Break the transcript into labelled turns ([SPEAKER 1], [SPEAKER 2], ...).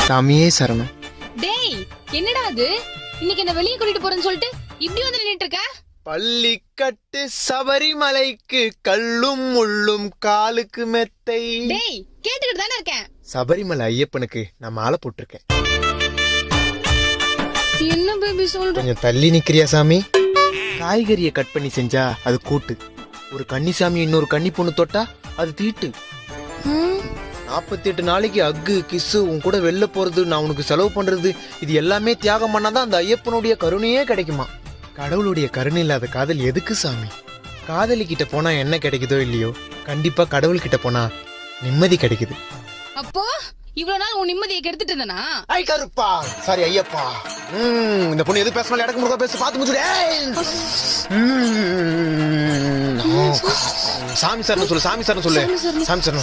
[SPEAKER 1] சாமியே சரணம்.
[SPEAKER 2] டேய் என்னடா அது, இன்னைக்கு என்ன வெளியே கூட்டிட்டு போறேன்னு சொல்லிட்டு இப்படி வந்து நின்னுட்டு இருக்க?
[SPEAKER 1] பள்ளிக்கட்டு சபரிமலைக்கு கல்லும் முள்ளும் காலுக்கு மெத்தை.
[SPEAKER 2] டேய் கேட்டுக்கிட்டு தானே இருக்கேன்.
[SPEAKER 1] சபரிமலை ஐயப்பனுக்கு நான் மாலை போட்டிருக்கேன்.
[SPEAKER 2] என்ன பேபி சொல்ற?
[SPEAKER 1] கொஞ்சம் தள்ளி நிக்கிறியா சாமி? காய்கறியை கட் பண்ணி செஞ்சா அது கூட்டு, ஒரு கன்னிசாமி இன்னொரு கன்னி பொண்ணு தொட்டா அது தீட்டு. 48 நாளைக்கு அக்கு கிசு உன் கூட வெளில போறது, நான் உனக்கு செலவு பண்றது, இது எல்லாமே தியாகம் பண்ணாதான் அந்த ஐயப்பனுடைய கருணையே கிடைக்குமா? கடவுளுடைய கருணை இல்லாத காதல் எதுக்கு சாமி? காதலி கிட்ட போனா என்ன கிடைக்குதோ இல்லையோ, கண்டிப்பா கடவுள் கிட்ட போனா நிம்மதி கிடைக்குது.
[SPEAKER 2] அப்போ இவ்வளவு நாள் உன் நிம்மதியை கெடுத்துட்டு இருந்தனா?
[SPEAKER 1] ஐ கருப்பா, சாரி ஐயப்பா. இந்த பொண்ணு எது பேசினாலும் இடக்கு முருகா பேச பார்த்து முடிச்சுடு. சாமி சார்னு சொல்லு, சாமி சார்னு சொல்லு, சாமி சார்.